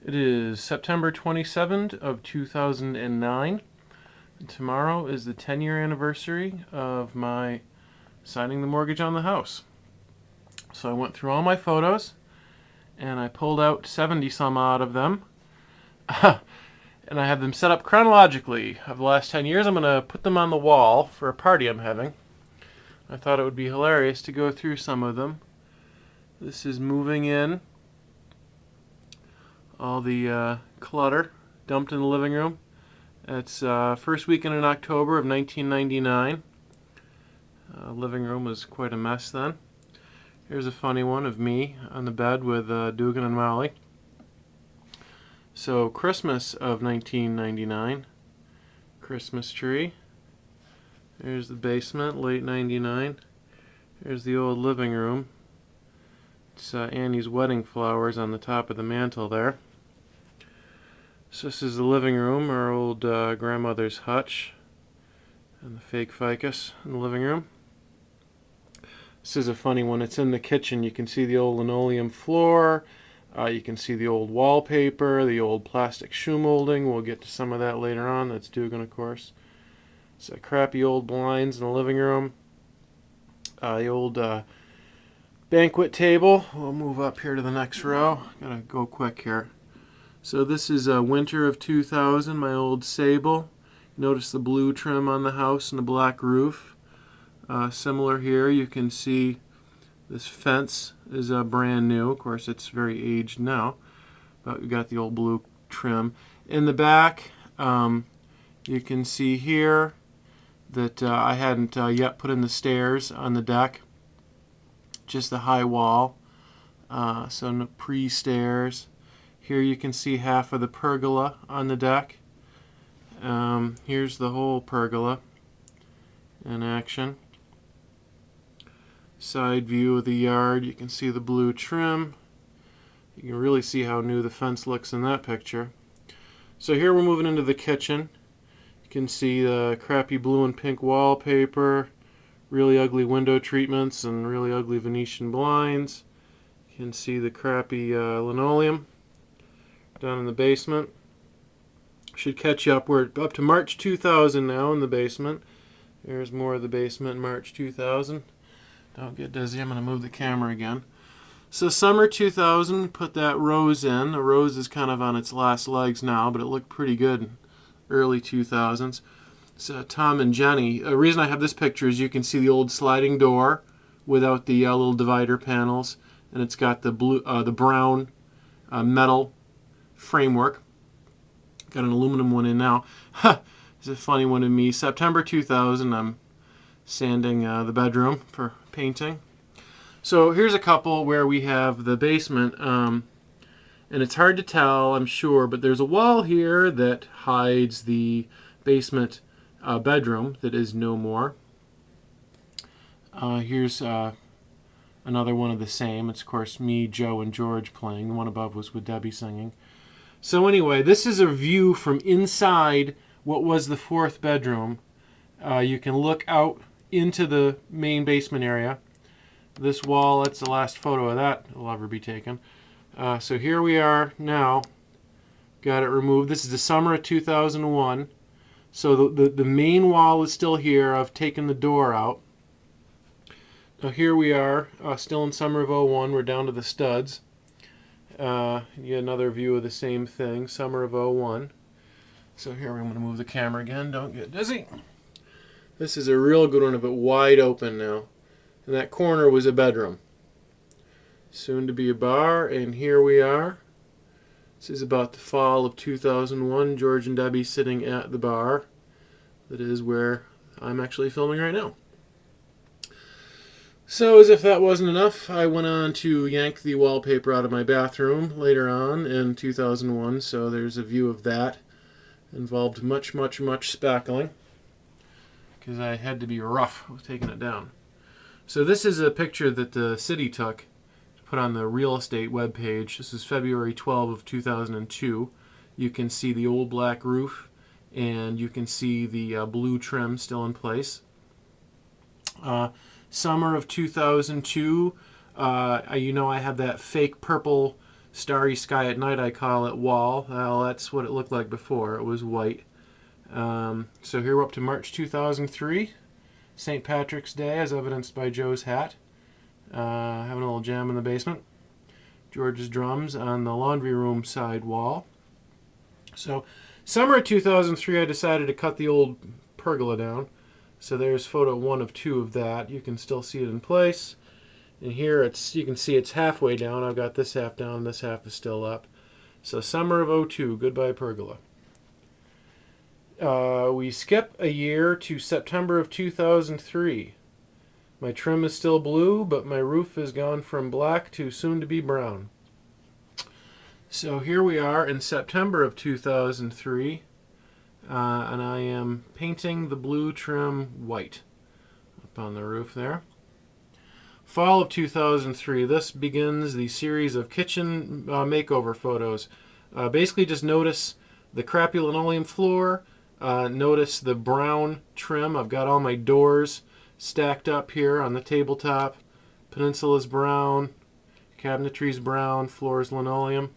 It is September 27th of 2009. And tomorrow is the 10-year anniversary of my signing the mortgage on the house. So I went through all my photos and I pulled out 70 some odd of them. And I have them set up chronologically of the last 10 years. I'm going to put them on the wall for a party I'm having. I thought it would be hilarious to go through some of them. This is moving in. All the clutter dumped in the living room. It's first weekend in October of 1999. Living room was quite a mess then. Here's a funny one of me on the bed with Dugan and Molly. So Christmas of 1999. Christmas tree. There's the basement, late 99. Here's the old living room. It's Annie's wedding flowers on the top of the mantle there. So this is the living room, our old grandmother's hutch, and the fake ficus in the living room. This is a funny one. It's in the kitchen. You can see the old linoleum floor. You can see the old wallpaper, the old plastic shoe molding. We'll get to some of that later on. That's Dugan, of course. It's crappy old blinds in the living room. The old banquet table. We'll move up here to the next row. Gotta go quick here. So this is winter of 2000, my old Sable. Notice the blue trim on the house and the black roof. Similar here, you can see this fence is brand new. Of course, it's very aged now, but we got the old blue trim. In the back, you can see here that I hadn't yet put in the stairs on the deck, just the high wall, so no pre-stairs. Here you can see half of the pergola on the deck. Here's the whole pergola in action. Side view of the yard, you can see the blue trim. You can really see how new the fence looks in that picture. So here we're moving into the kitchen. You can see the crappy blue and pink wallpaper, really ugly window treatments, and really ugly Venetian blinds. You can see the crappy linoleum down in the basement. Should catch you up. We're up to March 2000 now in the basement. There's more of the basement in March 2000. Don't get dizzy. I'm going to move the camera again. So summer 2000, put that rose in. The rose is kind of on its last legs now, but it looked pretty good in early 2000s. So Tom and Jenny. The reason I have this picture is you can see the old sliding door without the little divider panels, and it's got the blue, the brown metal framework. Got an aluminum one in now. It's a funny one to me. September 2000, I'm sanding the bedroom for painting. So here's a couple where we have the basement, and it's hard to tell, I'm sure, but there's a wall here that hides the basement bedroom that is no more. Here's another one of the same. It's, of course, me, Joe, and George playing. The one above was with Debbie singing. So anyway, this is a view from inside what was the fourth bedroom. You can look out into the main basement area. This wall, that's the last photo of that will ever be taken. So here we are now. Got it removed. This is the summer of 2001. So the main wall is still here. I've taken the door out. Now here we are, still in summer of 01. We're down to the studs. Yet another view of the same thing, summer of 01. So here I'm going to move the camera again. Don't get dizzy. This is a real good one of it, wide open now. And that corner was a bedroom. Soon to be a bar, and here we are. This is about the fall of 2001. George and Debbie sitting at the bar. That is where I'm actually filming right now. So as if that wasn't enough, I went on to yank the wallpaper out of my bathroom later on in 2001. So there's a view of that. Involved much, much, much spackling, because I had to be rough with taking it down. So this is a picture that the city took to put on the real estate webpage. This is February 12 of 2002. You can see the old black roof, and you can see the blue trim still in place. Summer of 2002, I have that fake purple starry sky at night, I call it, wall. Well, that's what it looked like before. It was white. So here we're up to March 2003, St. Patrick's Day, as evidenced by Joe's hat. Having a little jam in the basement. George's drums on the laundry room side wall. So summer of 2003, I decided to cut the old pergola down. So there's photo 1 of 2 of that. You can still see it in place. And here you can see it's halfway down. I've got this half down, this half is still up. So summer of 02, goodbye pergola. We skip a year to September of 2003. My trim is still blue, but my roof has gone from black to soon to be brown. So here we are in September of 2003, and I am painting the blue trim white up on the roof there. Fall of 2003, this begins the series of kitchen makeover photos. Basically just notice the crappy linoleum floor, notice the brown trim. I've got all my doors stacked up here on the tabletop. Peninsula's brown, cabinetry's brown, floor's linoleum.